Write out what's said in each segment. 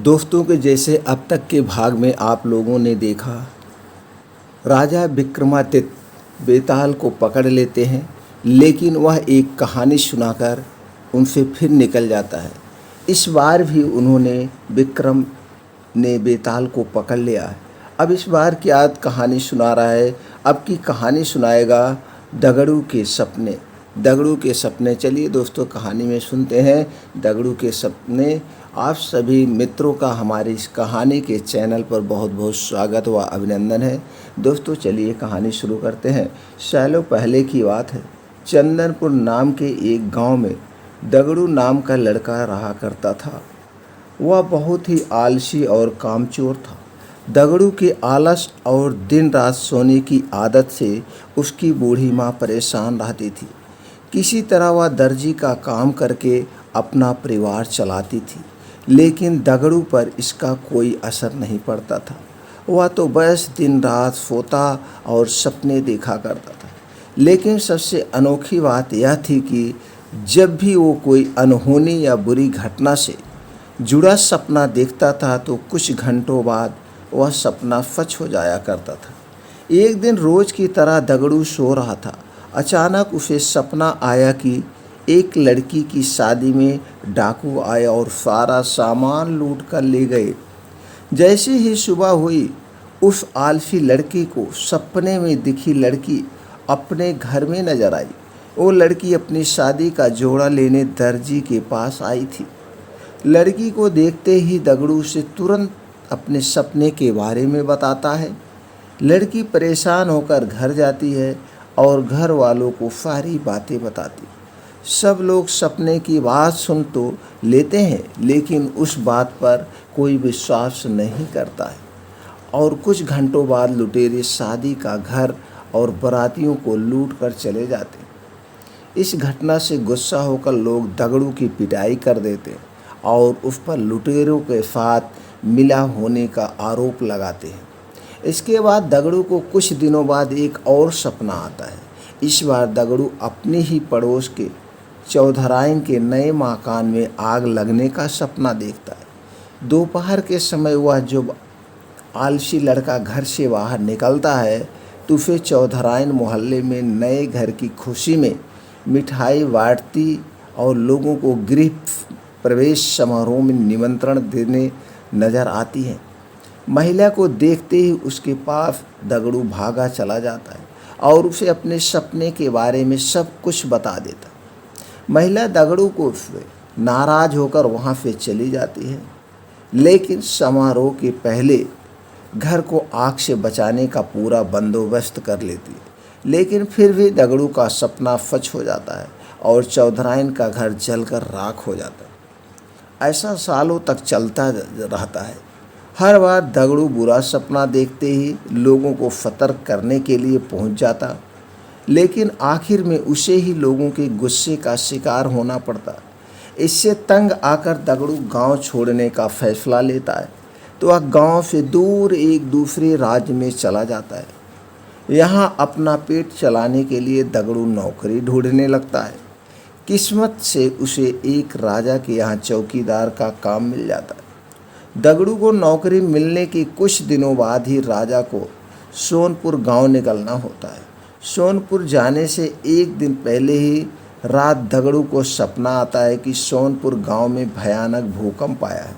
दोस्तों के जैसे अब तक के भाग में आप लोगों ने देखा, राजा विक्रमादित्य बेताल को पकड़ लेते हैं, लेकिन वह एक कहानी सुनाकर उनसे फिर निकल जाता है। इस बार भी उन्होंने विक्रम ने बेताल को पकड़ लिया है। अब इस बार क्या कहानी सुना रहा है? अब की कहानी सुनाएगा दगड़ू के सपने। दगड़ू के सपने, चलिए दोस्तों कहानी में सुनते हैं दगड़ू के सपने। आप सभी मित्रों का हमारी इस कहानी के चैनल पर बहुत बहुत स्वागत व अभिनंदन है। दोस्तों चलिए कहानी शुरू करते हैं। सालों पहले की बात है। चंदनपुर नाम के एक गांव में दगड़ू नाम का लड़का रहा करता था। वह बहुत ही आलसी और कामचोर था। दगड़ू के आलस और दिन रात सोने की आदत से उसकी बूढ़ी माँ परेशान रहती थी। किसी तरह वह दर्जी का काम करके अपना परिवार चलाती थी, लेकिन दगड़ू पर इसका कोई असर नहीं पड़ता था। वह तो बस दिन रात सोता और सपने देखा करता था। लेकिन सबसे अनोखी बात यह थी कि जब भी वो कोई अनहोनी या बुरी घटना से जुड़ा सपना देखता था तो कुछ घंटों बाद वह सपना सच हो जाया करता था। एक दिन रोज की तरह दगड़ू सो रहा था। अचानक उसे सपना आया कि एक लड़की की शादी में डाकू आए और सारा सामान लूट कर ले गए। जैसे ही सुबह हुई, उस आलसी लड़के को सपने में दिखी लड़की अपने घर में नजर आई। वो लड़की अपनी शादी का जोड़ा लेने दर्जी के पास आई थी। लड़की को देखते ही दगड़ू से तुरंत अपने सपने के बारे में बताता है। लड़की परेशान होकर घर जाती है और घर वालों को सारी बातें बताती। सब लोग सपने की बात सुन तो लेते हैं, लेकिन उस बात पर कोई विश्वास नहीं करता है। और कुछ घंटों बाद लुटेरे शादी का घर और बारातियों को लूट कर चले जाते हैं। इस घटना से गुस्सा होकर लोग दगड़ू की पिटाई कर देते हैं और उस पर लुटेरों के साथ मिला होने का आरोप लगाते हैं। इसके बाद दगड़ू को कुछ दिनों बाद एक और सपना आता है। इस बार दगड़ू अपने ही पड़ोस के चौधराइन के नए मकान में आग लगने का सपना देखता है। दोपहर के समय वह जब आलसी लड़का घर से बाहर निकलता है तो उसे चौधराइन मोहल्ले में नए घर की खुशी में मिठाई बांटती और लोगों को गृह प्रवेश समारोह में निमंत्रण देने नजर आती है। महिला को देखते ही उसके पास दगड़ू भागा चला जाता है और उसे अपने सपने के बारे में सब कुछ बता देता। महिला दगड़ू को नाराज होकर वहाँ से चली जाती है, लेकिन समारोह के पहले घर को आग से बचाने का पूरा बंदोबस्त कर लेती है। लेकिन फिर भी दगड़ू का सपना सच हो जाता है और चौधराइन का घर जलकर राख हो जाता है। ऐसा सालों तक चलता रहता है। हर बार दगड़ू बुरा सपना देखते ही लोगों को सतर्क करने के लिए पहुंच जाता, लेकिन आखिर में उसे ही लोगों के गुस्से का शिकार होना पड़ता। इससे तंग आकर दगड़ू गांव छोड़ने का फैसला लेता है तो वह गांव से दूर एक दूसरे राज्य में चला जाता है। यहाँ अपना पेट चलाने के लिए दगड़ू नौकरी ढूंढने लगता है। किस्मत से उसे एक राजा के यहाँ चौकीदार का काम मिल जाता है। दगड़ू को नौकरी मिलने के कुछ दिनों बाद ही राजा को सोनपुर गांव निकलना होता है। सोनपुर जाने से एक दिन पहले ही रात दगड़ू को सपना आता है कि सोनपुर गांव में भयानक भूकंप आया है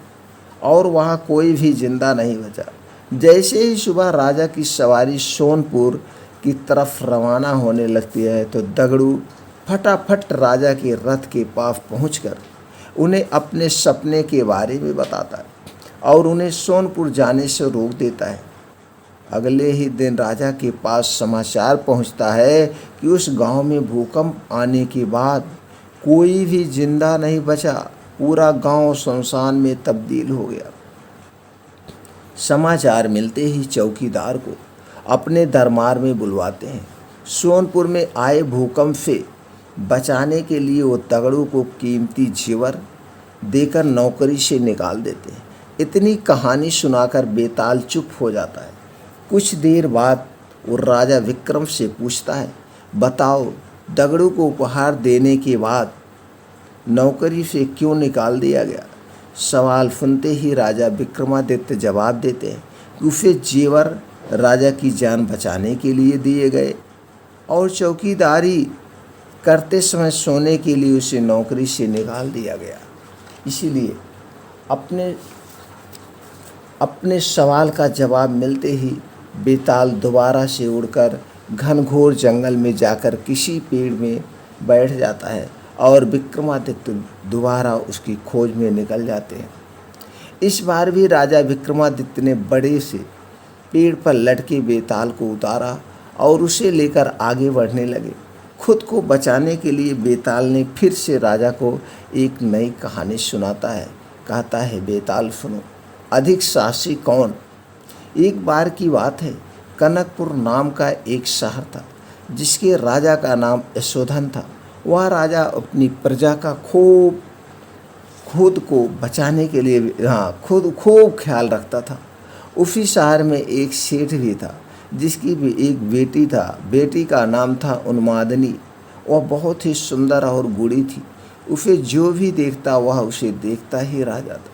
और वहां कोई भी जिंदा नहीं बचा। जैसे ही सुबह राजा की सवारी सोनपुर की तरफ रवाना होने लगती है तो दगड़ू फटाफट राजा के रथ के पास पहुंचकर उन्हें अपने सपने के बारे में बताता है और उन्हें सोनपुर जाने से रोक देता है। अगले ही दिन राजा के पास समाचार पहुंचता है कि उस गांव में भूकंप आने के बाद कोई भी जिंदा नहीं बचा। पूरा गांव सुनसान में तब्दील हो गया। समाचार मिलते ही चौकीदार को अपने दरबार में बुलवाते हैं। सोनपुर में आए भूकंप से बचाने के लिए वो दगड़ू को कीमती जेवर देकर नौकरी से निकाल देते हैं। इतनी कहानी सुनाकर बेताल चुप हो जाता है। कुछ देर बाद वो राजा विक्रम से पूछता है, बताओ दगड़ू को उपहार देने के बाद नौकरी से क्यों निकाल दिया गया? सवाल सुनते ही राजा विक्रमादित्य जवाब देते हैं कि उसे जेवर राजा की जान बचाने के लिए दिए गए और चौकीदारी करते समय सोने के लिए उसे नौकरी से निकाल दिया गया। इसीलिए अपने अपने सवाल का जवाब मिलते ही बेताल दोबारा से उड़कर घनघोर जंगल में जाकर किसी पेड़ में बैठ जाता है और विक्रमादित्य दोबारा उसकी खोज में निकल जाते हैं। इस बार भी राजा विक्रमादित्य ने बड़े से पेड़ पर लटके बेताल को उतारा और उसे लेकर आगे बढ़ने लगे। खुद को बचाने के लिए बेताल ने फिर से राजा को एक नई कहानी सुनाता है। कहता है, बेताल सुनो, अधिक साहसी कौन। एक बार की बात है, कनकपुर नाम का एक शहर था जिसके राजा का नाम यशोधन था। वह राजा अपनी प्रजा का खुद को बचाने के लिए खुद खूब ख्याल रखता था। उसी शहर में एक सेठ भी था जिसकी भी एक बेटी था। बेटी का नाम था उन्मादनी। वह बहुत ही सुंदर और गुणी थी। उसे जो भी देखता वह उसे देखता ही रह जाता।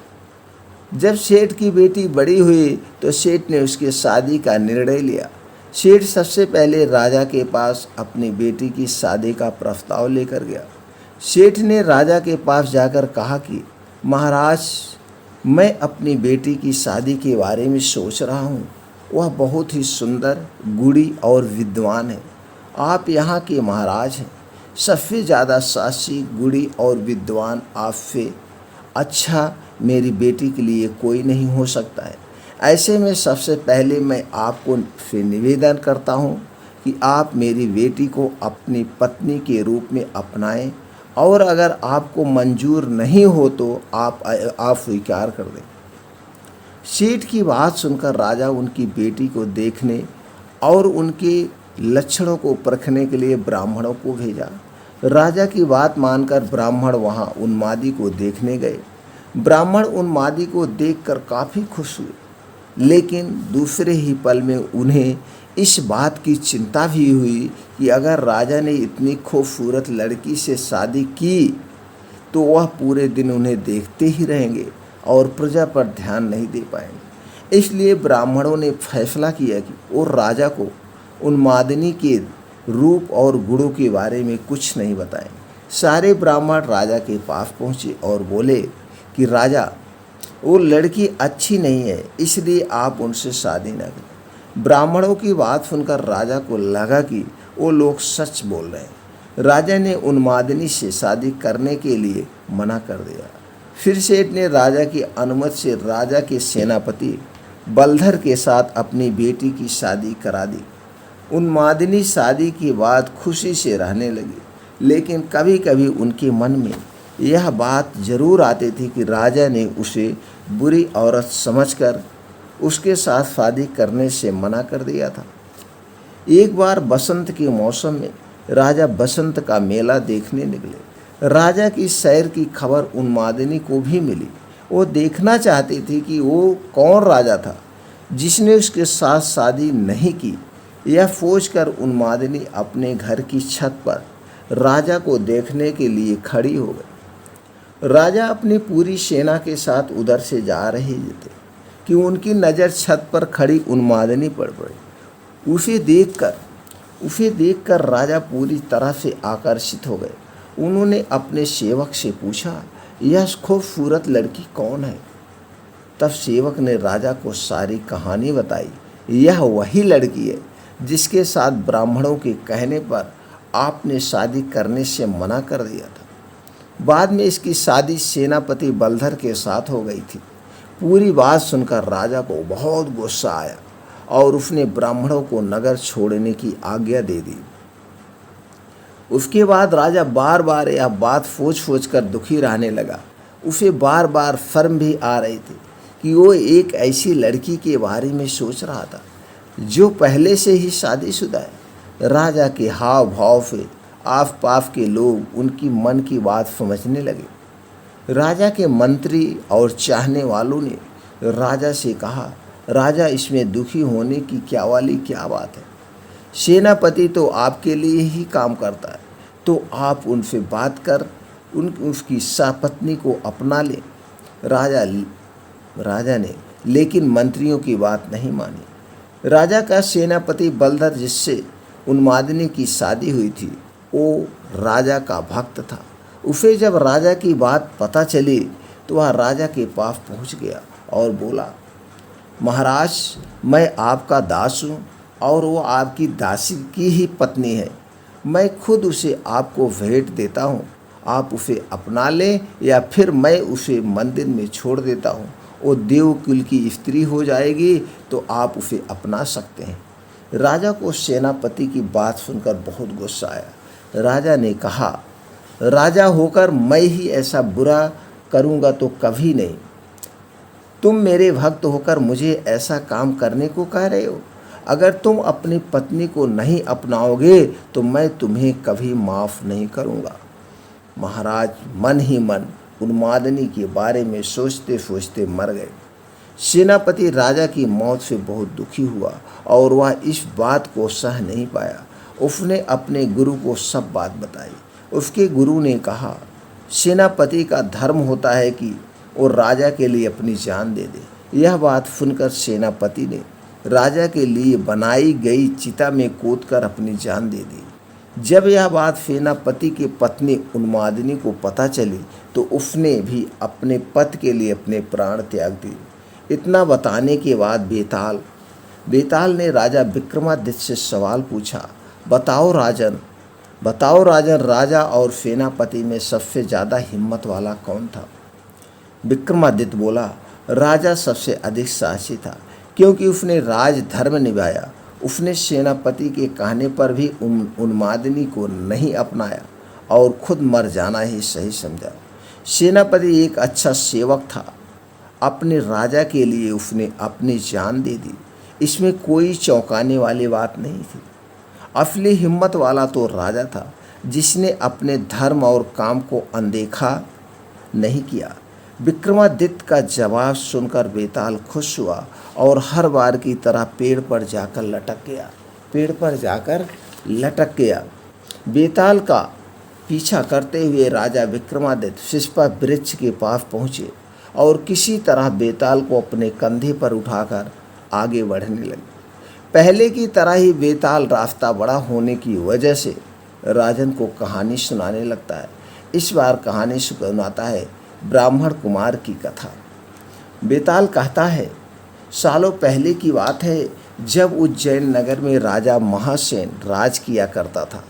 जब सेठ की बेटी बड़ी हुई तो सेठ ने उसके शादी का निर्णय लिया। सेठ सबसे पहले राजा के पास अपनी बेटी की शादी का प्रस्ताव लेकर गया। सेठ ने राजा के पास जाकर कहा कि महाराज, मैं अपनी बेटी की शादी के बारे में सोच रहा हूँ। वह बहुत ही सुंदर, गुणी और विद्वान है। आप यहाँ के महाराज हैं। सबसे ज़्यादा साहसी, गुणी और विद्वान आपसे अच्छा मेरी बेटी के लिए कोई नहीं हो सकता है। ऐसे में सबसे पहले मैं आपको से निवेदन करता हूँ कि आप मेरी बेटी को अपनी पत्नी के रूप में अपनाएं और अगर आपको मंजूर नहीं हो तो आप स्वीकार कर दें। सेठ की बात सुनकर राजा उनकी बेटी को देखने और उनके लक्षणों को परखने के लिए ब्राह्मणों को भेजा। राजा की बात मानकर ब्राह्मण वहाँ उन्मादी को देखने गए। ब्राह्मण उन्मादी को देखकर काफ़ी खुश हुए, लेकिन दूसरे ही पल में उन्हें इस बात की चिंता भी हुई कि अगर राजा ने इतनी खूबसूरत लड़की से शादी की तो वह पूरे दिन उन्हें देखते ही रहेंगे और प्रजा पर ध्यान नहीं दे पाएंगे। इसलिए ब्राह्मणों ने फैसला किया कि वो राजा को उन्मादिनी के रूप और गुणों के बारे में कुछ नहीं बताएंगे। सारे ब्राह्मण राजा के पास पहुँचे और बोले कि राजा, वो लड़की अच्छी नहीं है, इसलिए आप उनसे शादी न करें। ब्राह्मणों की बात सुनकर राजा को लगा कि वो लोग सच बोल रहे हैं। राजा ने उन्मादिनी से शादी करने के लिए मना कर दिया। फिर सेठ ने राजा की अनुमति से राजा के सेनापति बलधर के साथ अपनी बेटी की शादी करा दी। उन्मादिनी शादी के बाद खुशी से रहने लगी, लेकिन कभी कभी उनके मन में यह बात जरूर आती थी कि राजा ने उसे बुरी औरत समझकर उसके साथ शादी करने से मना कर दिया था। एक बार बसंत के मौसम में राजा बसंत का मेला देखने निकले। राजा की सैर की खबर उन्मादिनी को भी मिली। वो देखना चाहती थी कि वो कौन राजा था जिसने उसके साथ शादी नहीं की। यह सोचकर उन्मादिनी अपने घर की छत पर राजा को देखने के लिए खड़ी हो गई। राजा अपनी पूरी सेना के साथ उधर से जा रहे थे कि उनकी नज़र छत पर खड़ी उन्मादिनी पर पड़ी। उसे देखकर राजा पूरी तरह से आकर्षित हो गए। उन्होंने अपने सेवक से पूछा, यह खूबसूरत लड़की कौन है? तब सेवक ने राजा को सारी कहानी बताई। यह वही लड़की है जिसके साथ ब्राह्मणों के कहने पर आपने शादी करने से मना कर दिया था। बाद में इसकी शादी सेनापति बलधर के साथ हो गई थी। पूरी बात सुनकर राजा को बहुत गुस्सा आया और उसने ब्राह्मणों को नगर छोड़ने की आज्ञा दे दी। उसके बाद राजा बार बार यह बात सोच कर दुखी रहने लगा। उसे बार बार शर्म भी आ रही थी कि वो एक ऐसी लड़की के बारे में सोच रहा था जो पहले से ही शादीशुदा है। राजा के हाव भाव से आस पास के लोग उनकी मन की बात समझने लगे। राजा के मंत्री और चाहने वालों ने राजा से कहा, राजा, इसमें दुखी होने की क्या बात है? सेनापति तो आपके लिए ही काम करता है, तो आप उनसे बात कर उसकी पत्नी को अपना लें। राजा ने लेकिन मंत्रियों की बात नहीं मानी। राजा का सेनापति बलधर, जिससे उन्मादिनी की शादी हुई थी, वो राजा का भक्त था। उसे जब राजा की बात पता चली तो वह राजा के पास पहुंच गया और बोला, महाराज, मैं आपका दास हूँ और वो आपकी दासी की ही पत्नी है। मैं खुद उसे आपको भेंट देता हूँ। आप उसे अपना लें या फिर मैं उसे मंदिर में छोड़ देता हूँ। वो देवकुल की स्त्री हो जाएगी तो आप उसे अपना सकते हैं। राजा को सेनापति की बात सुनकर बहुत गुस्सा आया। राजा ने कहा, राजा होकर मैं ही ऐसा बुरा करूँगा तो कभी नहीं। तुम मेरे भक्त होकर मुझे ऐसा काम करने को कह रहे हो। अगर तुम अपनी पत्नी को नहीं अपनाओगे तो मैं तुम्हें कभी माफ़ नहीं करूँगा। महाराज मन ही मन उन्मादिनी के बारे में सोचते सोचते मर गए। सेनापति राजा की मौत से बहुत दुखी हुआ और वह इस बात को सह नहीं पाया। उसने अपने गुरु को सब बात बताई। उसके गुरु ने कहा, सेनापति का धर्म होता है कि वो राजा के लिए अपनी जान दे दे। यह बात सुनकर सेनापति ने राजा के लिए बनाई गई चिता में कूदकर अपनी जान दे दी। जब यह बात सेनापति की पत्नी उन्मादिनी को पता चली तो उसने भी अपने पति के लिए अपने प्राण त्याग दिए। इतना बताने के बाद बेताल ने राजा विक्रमादित्य से सवाल पूछा, बताओ राजन, राजा और सेनापति में सबसे ज़्यादा हिम्मत वाला कौन था? विक्रमादित्य बोला, राजा सबसे अधिक साहसी था, क्योंकि उसने राज धर्म निभाया। उसने सेनापति के कहने पर भी उन्मादिनी को नहीं अपनाया और खुद मर जाना ही सही समझा। सेनापति एक अच्छा सेवक था। अपने राजा के लिए उसने अपनी जान दे दी। इसमें कोई चौंकाने वाली बात नहीं थी। असली हिम्मत वाला तो राजा था, जिसने अपने धर्म और काम को अनदेखा नहीं किया। विक्रमादित्य का जवाब सुनकर बेताल खुश हुआ और हर बार की तरह पेड़ पर जाकर लटक गया। बेताल का पीछा करते हुए राजा विक्रमादित्य सिस्पा वृक्ष के पास पहुँचे और किसी तरह बेताल को अपने कंधे पर उठाकर आगे बढ़ने लगे। पहले की तरह ही बेताल रास्ता बड़ा होने की वजह से राजन को कहानी सुनाने लगता है। इस बार कहानी सुनाता है ब्राह्मण कुमार की कथा। बेताल कहता है, सालों पहले की बात है, जब उज्जैन नगर में राजा महासेन राज किया करता था।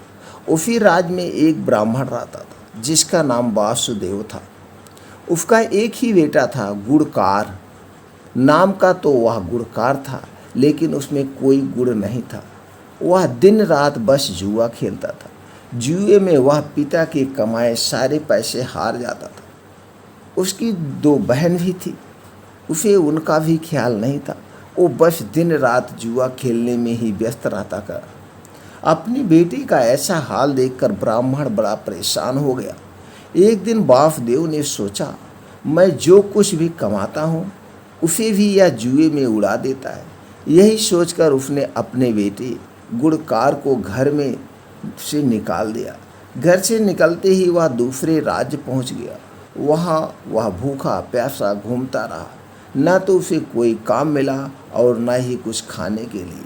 उसी राज में एक ब्राह्मण रहता था जिसका नाम वासुदेव था। उसका एक ही बेटा था, गुणकार नाम का। तो वह गुणकार था, लेकिन उसमें कोई गुण नहीं था। वह दिन रात बस जुआ खेलता था। जुए में वह पिता के कमाए सारे पैसे हार जाता था। उसकी 2 बहन भी थी, उसे उनका भी ख्याल नहीं था। वो बस दिन रात जुआ खेलने में ही व्यस्त रहता था। अपनी बेटी का ऐसा हाल देखकर ब्राह्मण बड़ा परेशान हो गया। एक दिन वासुदेव ने सोचा, मैं जो कुछ भी कमाता हूँ उसे भी यह जुए में उड़ा देता है। यही सोचकर उसने अपने बेटे गुणकार को घर में से निकाल दिया। घर से निकलते ही वह दूसरे राज्य पहुँच गया। वहाँ वह भूखा प्यासा घूमता रहा। न तो उसे कोई काम मिला और न ही कुछ खाने के लिए।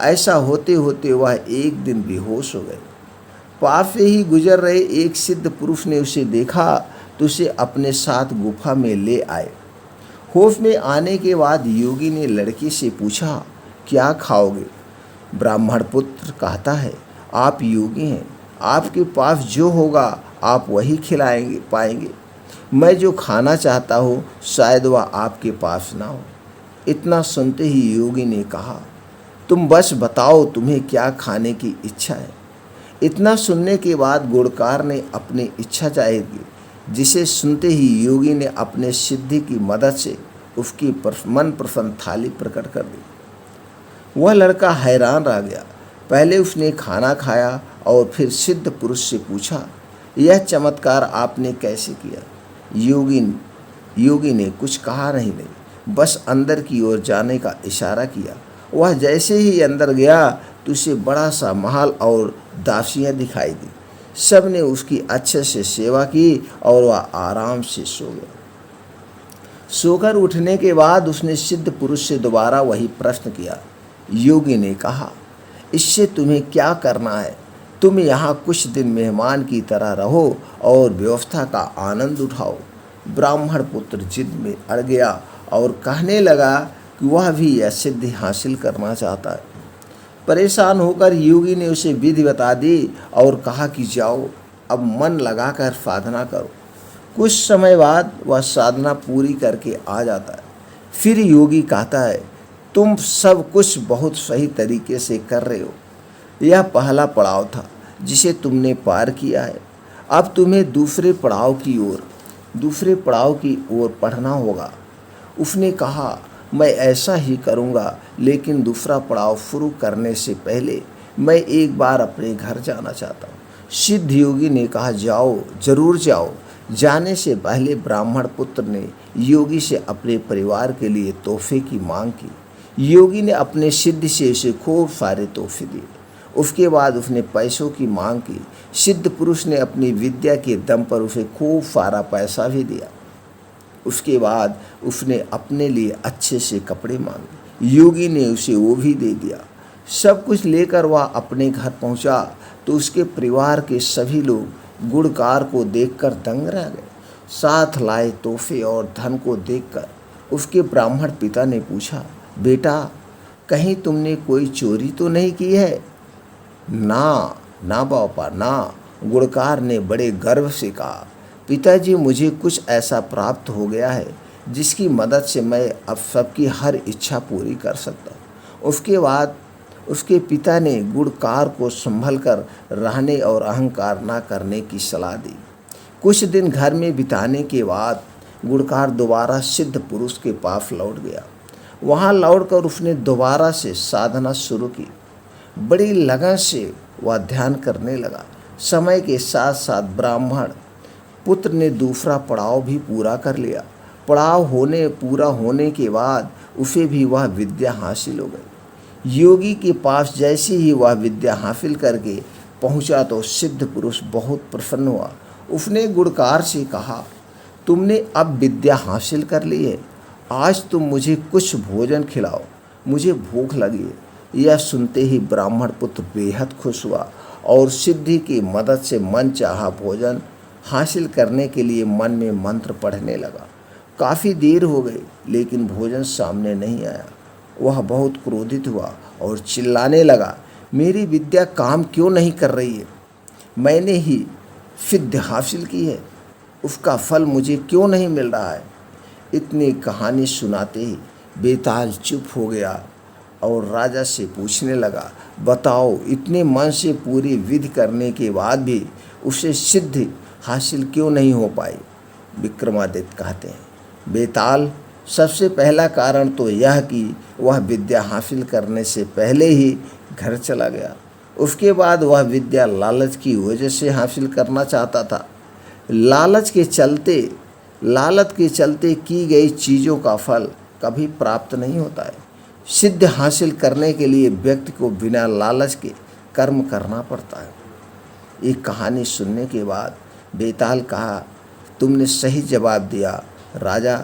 ऐसा होते होते वह एक दिन बेहोश हो गए। पास से ही गुजर रहे एक सिद्ध पुरुष ने उसे देखा तो उसे अपने साथ गुफा में ले आए। होश में आने के बाद योगी ने लड़की से पूछा, क्या खाओगे? ब्राह्मण पुत्र कहता है, आप योगी हैं, आपके पास जो होगा आप वही पाएंगे। मैं जो खाना चाहता हूँ शायद वह आपके पास ना हो। इतना सुनते ही योगी ने कहा, तुम बस बताओ तुम्हें क्या खाने की इच्छा है। इतना सुनने के बाद गुणकार ने अपनी इच्छा जाहिर की, जिसे सुनते ही योगी ने अपने सिद्धि की मदद से उसकी मन प्रसन्न थाली प्रकट कर दी। वह लड़का हैरान रह गया। पहले उसने खाना खाया और फिर सिद्ध पुरुष से पूछा, यह चमत्कार आपने कैसे किया? योगी ने कुछ कहा नहीं, बस अंदर की ओर जाने का इशारा किया। वह जैसे ही अंदर गया तो उसे बड़ा सा महल और दासियां दिखाई दी। सब ने उसकी अच्छे से सेवा की और वह आराम से सो गया। सोकर उठने के बाद उसने सिद्ध पुरुष से दोबारा वही प्रश्न किया। योगी ने कहा, इससे तुम्हें क्या करना है? तुम यहाँ कुछ दिन मेहमान की तरह रहो और व्यवस्था का आनंद उठाओ। ब्राह्मण पुत्र जिद में अड़ गया और कहने लगा कि वह भी यह सिद्धि हासिल करना चाहता है। परेशान होकर योगी ने उसे विधि बता दी और कहा कि जाओ, अब मन लगाकर साधना करो। कुछ समय बाद वह साधना पूरी करके आ जाता है। फिर योगी कहता है, तुम सब कुछ बहुत सही तरीके से कर रहे हो। यह पहला पड़ाव था जिसे तुमने पार किया है। अब तुम्हें दूसरे पड़ाव की ओर बढ़ना होगा। उसने कहा, मैं ऐसा ही करूँगा, लेकिन दूसरा पड़ाव शुरू करने से पहले मैं एक बार अपने घर जाना चाहता हूँ। सिद्ध योगी ने कहा, जाओ, जरूर जाओ। जाने से पहले ब्राह्मण पुत्र ने योगी से अपने परिवार के लिए तोहफे की मांग की। योगी ने अपने सिद्धि से उसे खूब सारे तोहफे दिए। उसके बाद उसने पैसों की मांग की। सिद्ध पुरुष ने अपनी विद्या के दम पर उसे खूब सारा पैसा भी दिया। उसके बाद उसने अपने लिए अच्छे से कपड़े मांगे। योगी ने उसे वो भी दे दिया। सब कुछ लेकर वह अपने घर पहुंचा तो उसके परिवार के सभी लोग गुड़कार को देखकर दंग रह गए। साथ लाए तोहफे और धन को देखकर उसके ब्राह्मण पिता ने पूछा, बेटा, कहीं तुमने कोई चोरी तो नहीं की है? ना, ना बापा, ना, गुड़कार ने बड़े गर्व से कहा। पिताजी, मुझे कुछ ऐसा प्राप्त हो गया है जिसकी मदद से मैं अब सबकी हर इच्छा पूरी कर सकता हूँ। उसके बाद उसके पिता ने गुड़कार को संभल कर रहने और अहंकार ना करने की सलाह दी। कुछ दिन घर में बिताने के बाद गुड़कार दोबारा सिद्ध पुरुष के पास लौट गया। वहाँ लौटकर उसने दोबारा से साधना शुरू की। बड़ी लगन से वह ध्यान करने लगा। समय के साथ साथ ब्राह्मण पुत्र ने दूसरा पड़ाव भी पूरा कर लिया। पड़ाव पूरा होने के बाद उसे भी वह विद्या हासिल हो गई। योगी के पास जैसे ही वह विद्या हासिल करके पहुंचा तो सिद्ध पुरुष बहुत प्रसन्न हुआ। उसने गुड़कार से कहा, तुमने अब विद्या हासिल कर ली है, आज तुम मुझे कुछ भोजन खिलाओ, मुझे भूख लगी है। यह सुनते ही ब्राह्मण पुत्र बेहद खुश हुआ और सिद्धि की मदद से मन चाहा भोजन हासिल करने के लिए मन में मंत्र पढ़ने लगा। काफ़ी देर हो गई लेकिन भोजन सामने नहीं आया। वह बहुत क्रोधित हुआ और चिल्लाने लगा, मेरी विद्या काम क्यों नहीं कर रही है? मैंने ही सिद्धि हासिल की है, उसका फल मुझे क्यों नहीं मिल रहा है? इतनी कहानी सुनाते ही बेताल चुप हो गया और राजा से पूछने लगा, बताओ, इतने मन से पूरी विधि करने के बाद भी उसे सिद्धि हासिल क्यों नहीं हो पाई? विक्रमादित्य कहते हैं, बेताल, सबसे पहला कारण तो यह कि वह विद्या हासिल करने से पहले ही घर चला गया। उसके बाद वह विद्या लालच की वजह से हासिल करना चाहता था। लालच के चलते की गई चीज़ों का फल कभी प्राप्त नहीं होता है। सिद्ध हासिल करने के लिए व्यक्ति को बिना लालच के कर्म करना पड़ता है। एक कहानी सुनने के बाद बेताल कहा, तुमने सही जवाब दिया राजा,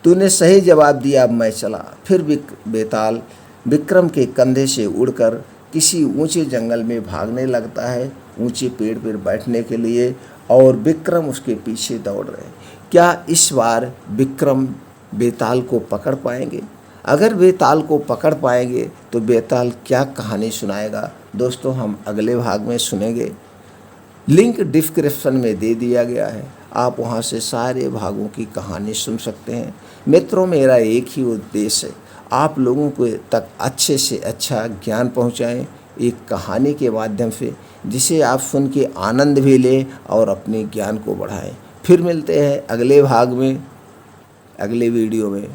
तूने सही जवाब दिया, अब मैं चला। फिर बेताल विक्रम के कंधे से उड़कर किसी ऊंचे जंगल में भागने लगता है, ऊंचे पेड़ पर बैठने के लिए, और विक्रम उसके पीछे दौड़ रहे हैं। क्या इस बार विक्रम बेताल को पकड़ पाएंगे? अगर बेताल को पकड़ पाएंगे तो बेताल क्या कहानी सुनाएगा, दोस्तों हम अगले भाग में सुनेंगे। लिंक डिस्क्रिप्शन में दे दिया गया है, आप वहां से सारे भागों की कहानी सुन सकते हैं। मित्रों, मेरा एक ही उद्देश्य है, आप लोगों को तक अच्छे से अच्छा ज्ञान पहुंचाएं एक कहानी के माध्यम से, जिसे आप सुन के आनंद भी लें और अपने ज्ञान को बढ़ाएं। फिर मिलते हैं अगले भाग में, अगले वीडियो में।